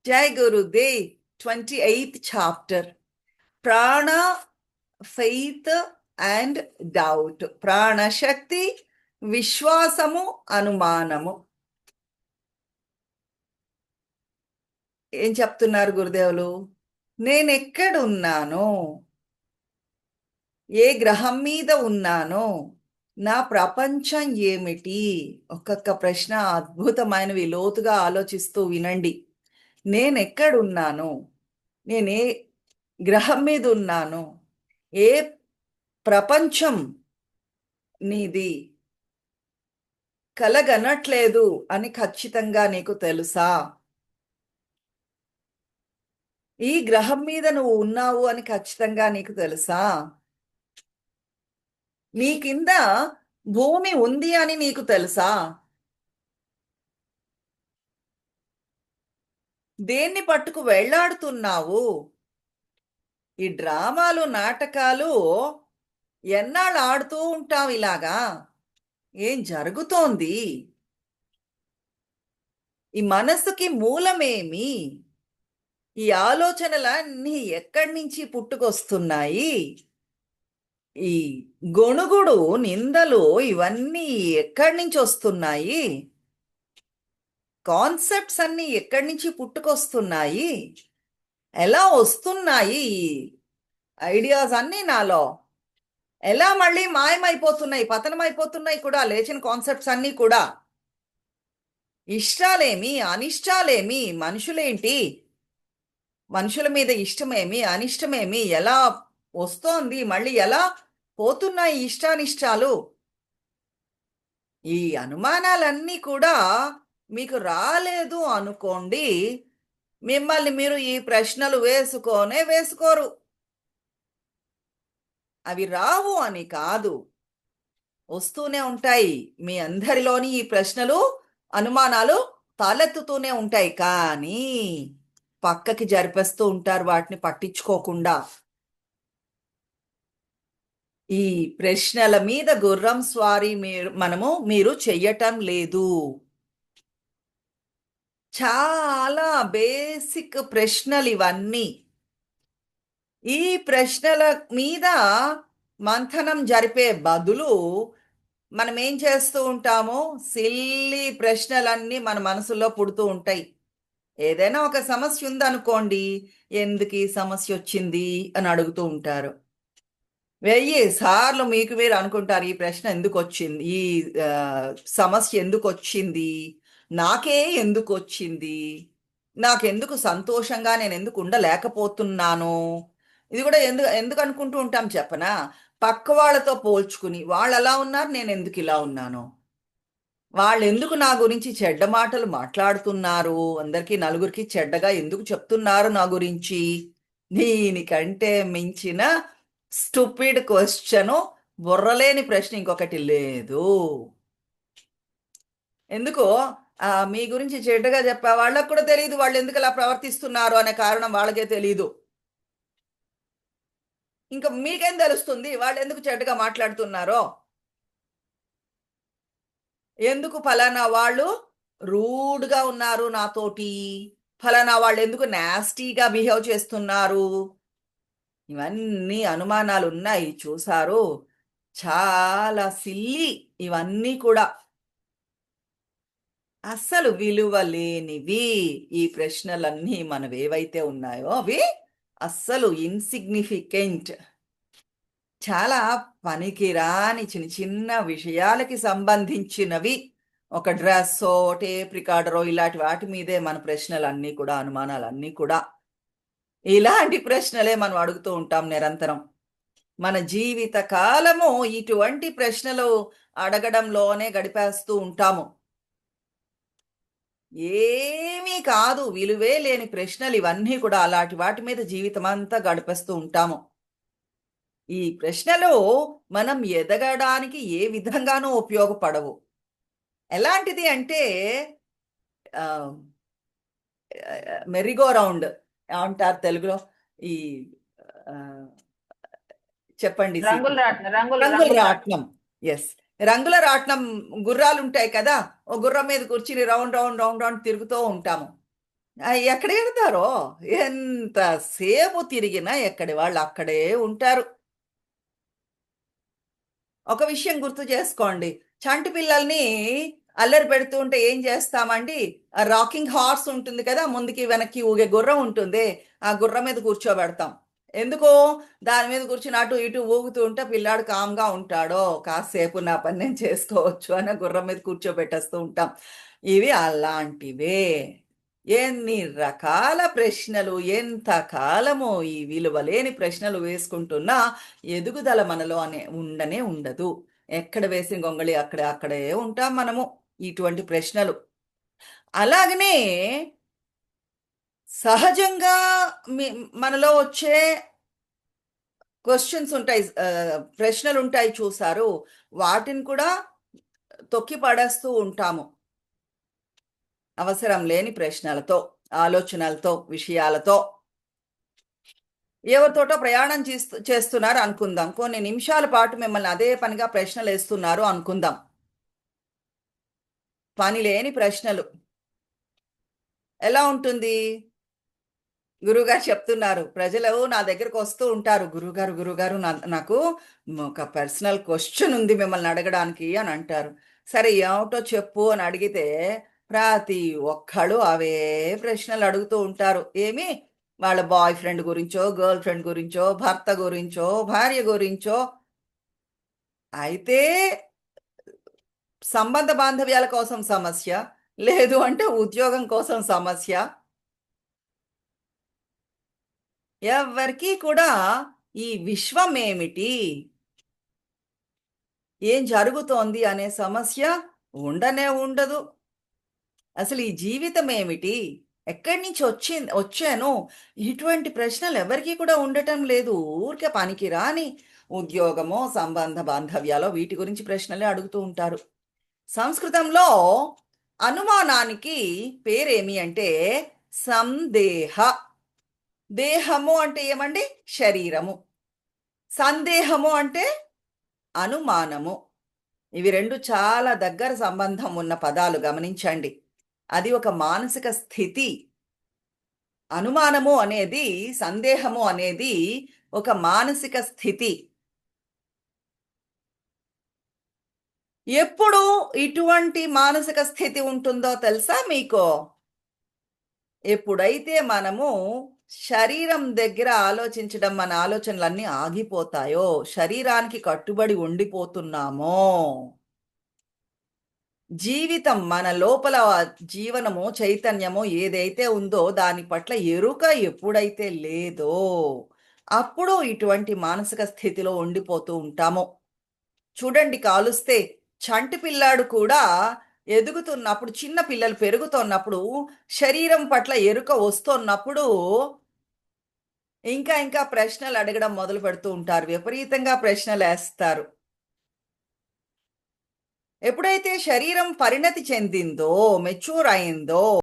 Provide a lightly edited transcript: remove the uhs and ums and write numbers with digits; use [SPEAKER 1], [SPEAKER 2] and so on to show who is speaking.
[SPEAKER 1] Jai Gurudev, 28th chapter. Prana, faith and doubt. Prana Shakti, Vishwasamu, Anumanamu. ఏం చెప్తున్నారు గురుదేవులు? నేనెక్కడున్నానో, ఏ గ్రహం మీద ఉన్నానో, నా ప్రపంచం ఏమిటి? ఒక్కొక్క ప్రశ్న అద్భుతమైనవి. లోతుగా ఆలోచిస్తూ వినండి. నేనెక్కడున్నాను? నేనే గ్రహం మీద ఉన్నాను? ఏ ప్రపంచం నీది కలగనట్లేదు అని ఖచ్చితంగా నీకు తెలుసా? ఈ గ్రహం మీద నువ్వు ఉన్నావు అని ఖచ్చితంగా నీకు తెలుసా? నీ కింద భూమి ఉంది అని నీకు తెలుసా? దేన్ని పట్టుకు వెళ్లాడుతున్నావు? ఈ డ్రామాలు నాటకాలు ఎన్నాళ్ళు ఆడుతూ ఉంటావు ఇలాగా? ఏం జరుగుతోంది? ఈ మనస్సుకి మూలమేమి? ఈ ఆలోచనలన్నీ ఎక్కడి నుంచి పుట్టుకొస్తున్నాయి? ఈ గొణుగుడు, నిందలు ఇవన్నీ ఎక్కడి నుంచి వస్తున్నాయి? కాన్సెప్ట్స్ అన్నీ ఎక్కడి నుంచి పుట్టుకొస్తున్నాయి? ఎలా వస్తున్నాయి ఐడియాస్ అన్నీ నాలో? ఎలా మళ్ళీ మాయమైపోతున్నాయి, పతనమైపోతున్నాయి కూడా లేచిన కాన్సెప్ట్స్ అన్నీ కూడా? ఇష్టాలేమి, అనిష్టాలేమి, మనుషులేంటి, మనుషుల మీద ఇష్టమేమి, అనిష్టమేమి, ఎలా వస్తోంది, మళ్ళీ ఎలా పోతున్నాయి ఇష్టానిష్టాలు? ఈ అనుమానాలన్నీ కూడా మీకు రాలేదు అనుకోండి, మిమ్మల్ని మీరు ఈ ప్రశ్నలు వేసుకోరు. అవి రావు అని కాదు, వస్తూనే ఉంటాయి. మీ అందరిలోని ఈ ప్రశ్నలు, అనుమానాలు తలెత్తుతూనే ఉంటాయి. కానీ పక్కకి జరిపేస్తూ ఉంటారు వాటిని పట్టించుకోకుండా. ఈ ప్రశ్నల మీద గుర్రం స్వారీ మీరు చెయ్యటం లేదు. చాలా బేసిక్ ప్రశ్నలు ఇవన్నీ. ఈ ప్రశ్నల మీద మంథనం జరిపే బదులు మనం ఏం చేస్తూ ఉంటామో, సిల్లీ ప్రశ్నలన్నీ మన మనసులో పుడుతూ ఉంటాయి. ఏదైనా ఒక సమస్య ఉందనుకోండి, ఎందుకు ఈ సమస్య వచ్చింది అని అడుగుతూ ఉంటారు. 1000 సార్లు మీకు మీరు అనుకుంటారు, ఈ ప్రశ్న ఎందుకు వచ్చింది, ఈ సమస్య ఎందుకు వచ్చింది, నాకే ఎందుకు వచ్చింది, నాకెందుకు సంతోషంగా నేను ఎందుకు ఉండలేకపోతున్నాను? ఇది కూడా ఎందుకు ఎందుకు అనుకుంటూ ఉంటాం చెప్పనా? పక్క వాళ్ళతో పోల్చుకుని, వాళ్ళు అలా ఉన్నారు, నేను ఎందుకు ఇలా ఉన్నాను, వాళ్ళు ఎందుకు నా గురించి చెడ్డ మాటలు మాట్లాడుతున్నారు, అందరికీ నలుగురికి చెడ్డగా ఎందుకు చెప్తున్నారు నా గురించి? దీనికంటే మించిన స్టూపిడ్ క్వశ్చను, బుర్రలేని ప్రశ్న ఇంకొకటి లేదు. ఎందుకో మీ గురించి చెడ్డగా చెప్పా వాళ్ళకు కూడా తెలియదు, వాళ్ళు ఎందుకు అలా ప్రవర్తిస్తున్నారు అనే కారణం వాళ్ళకే తెలియదు. ఇంకా మీకేం తెలుస్తుంది వాళ్ళు ఎందుకు చెడ్డగా మాట్లాడుతున్నారో? ఎందుకు ఫలానా వాళ్ళు రూడ్గా ఉన్నారు నాతోటి, ఫలానా వాళ్ళు ఎందుకు నాస్టీగా బిహేవ్ చేస్తున్నారు, ఇవన్నీ అనుమానాలు ఉన్నాయి. చూసారు, చాలా సిల్లి ఇవన్నీ కూడా. అస్సలు విలువ లేనివి ఈ ప్రశ్నలన్నీ మనవేవైతే ఉన్నాయో అవి అస్సలు ఇన్సిగ్నిఫికెంట్. చాలా పనికిరాని చిన్న చిన్న విషయాలకి సంబంధించినవి. ఒక డ్రెస్సో, టేప్ రికార్డరో, ఇలాంటి వాటి మీదే మన ప్రశ్నలన్నీ కూడా, అనుమానాలన్నీ కూడా. ఇలాంటి ప్రశ్నలే మనం అడుగుతూ ఉంటాం నిరంతరం. మన జీవిత కాలము ఇటువంటి ప్రశ్నలు అడగడంలోనే గడిపేస్తూ ఉంటాము. ఏమీ కాదు, విలువే లేని ప్రశ్నలు ఇవన్నీ కూడా. అలాంటి వాటి మీద జీవితం అంతా గడిపేస్తూ ఉంటాము. ఈ ప్రశ్నలు మనం ఎదగడానికి ఏ విధంగానూ ఉపయోగపడవు. ఎలాంటిది అంటే మెరిగో రౌండ్ ఏమంటారు తెలుగులో? ఈ ఆ, చెప్పండి సీత. రంగుల రాట్నం. ఎస్, రంగుల రాట్నం. గుర్రాలు ఉంటాయి కదా, ఓ గుర్రం మీద కూర్చుని రౌండ్ రౌండ్ రౌండ్ రౌండ్ తిరుగుతూ ఉంటాము. ఎక్కడ ఎడతారో ఎంతసేపు తిరిగినా ఎక్కడి వాళ్ళు అక్కడే ఉంటారు. ఒక విషయం గుర్తు చేసుకోండి. చంటి పిల్లల్ని అల్లరి పెడుతూ ఉంటే ఏం చేస్తామండి? రాకింగ్ హార్స్ ఉంటుంది కదా! ముందుకి, వెనక్కి ఊగే గుర్రం ఉంటుందే, ఆ గుర్రం మీద కూర్చోబెడతాం. ఎందుకు? దాని మీద కూర్చొని అటు, ఇటు ఊగుతూ ఉంటే పిల్లాడు కామ్‌గా ఉంటాడో, కాసేపు నా పని నేను చేసుకోవచ్చు అని ఆ గుర్రం మీద కూర్చోబెట్టేస్తూ ఉంటాం. ఇవి అలాంటివే. ఎన్ని రకాల ప్రశ్నలు, ఎంత కాలము ఈ విలువలేని ప్రశ్నలు వేసుకుంటున్నా ఎదుగుదల మనలో ఉండనే ఉండదు. ఎక్కడ వేసిన గొంగళి అక్కడే ఉంటాం మనము. ఇటువంటి ప్రశ్నలు. అలాగనే సహజంగా మీ మనలో వచ్చే క్వెషన్స్ ఉంటాయి. ప్రశ్నలుంటాయి చూసారు. వాటిని కూడా తొక్కి పడేస్తూ ఉంటాము. అవసరం లేని ప్రశ్నలతో, ఆలోచనలతో, విషయాలతో. ఎవరితోటో ప్రయాణం చేస్తున్నారు అనుకుందాం. కొన్ని నిమిషాల పాటు మిమ్మల్ని అదే పనిగా ప్రశ్నలేస్తున్నారు అనుకుందాం. పనిలేని ప్రశ్నలు. ఎలా ఉంటుంది? గురువుగారు చెప్తున్నారు. ప్రజలు నా దగ్గరకొస్తూ ఉంటారు. గురువుగారు నాకు ఒక పర్సనల్ క్వెషన్ ఉంది మిమ్మల్ని అడగడానికి అని అంటారు. సరే ఏమిటో చెప్పు అని అడిగితే ప్రతి ఒక్కళ్ళు అవే ప్రశ్నలు అడుగుతూ ఉంటారు. ఏమి? వాళ్ళ బాయ్ ఫ్రెండ్ గురించో, గర్ల్ ఫ్రెండ్ గురించో, భర్త గురించో, భార్య గురించో. అయితే సంబంధ బాంధవ్యాల కోసం సమస్య. లేదు అంటే ఉద్యోగం కోసం సమస్య. ఎవ్వరికీ కూడా ఈ విశ్వమేమిటి? ఏం జరుగుతోంది అనే సమస్య ఉండనే ఉండదు. అసలు ఈ జీవితమేమిటి? ఎక్కడి నుంచి వచ్చాను? ఇటువంటి ప్రశ్నలు ఎవరికీ కూడా ఉండటం లేదు. ఊరికే పనికిరాని ఉద్యోగమో, సంబంధ బాంధవ్యాలో వీటి గురించి ప్రశ్నలే అడుగుతూ ఉంటారు. సంస్కృతంలో అనుమానానికి పేరేమి అంటే సందేహ. దేహము అంటే ఏమండి? శరీరము. సందేహము అంటే అనుమానము. ఇవి 2 చాలా దగ్గర సంబంధం ఉన్న పదాలు గమనించండి. అది ఒక మానసిక స్థితి. అనుమానము అనేది, సందేహము అనేది ఒక మానసిక స్థితి. ఎప్పుడు ఇటువంటి మానసిక స్థితి ఉంటుందో తెలుసా మీకు? ఎప్పుడైతే మనము శరీరం దగ్గర ఆలోచించడం, మన ఆలోచనలన్నీ ఆగిపోతాయో, శరీరానికి కట్టుబడి ఉండిపోతున్నామో, జీవితం మన లోపల జీవనము, చైతన్యము ఏదైతే ఉందో దాని పట్ల ఎరుక ఎప్పుడైతే లేదో, అప్పుడు ఇటువంటి మానసిక స్థితిలో ఉండిపోతూ ఉంటాము. చూడండి కాలుస్తే చంటి పిల్లాడు కూడా ఎదుగుతున్నప్పుడు, చిన్న పిల్లలు పెరుగుతున్నప్పుడు, శరీరం పట్ల ఎరుక వస్తున్నప్పుడు ఇంకా ఇంకా ప్రశ్నలు అడగడం మొదలు పెడుతూ ఉంటారు. విపరీతంగా ప్రశ్నలేస్తారు. ఎప్పుడైతే శరీరం పరిణతి చెందిందో, మెచ్యూర్ అయిందో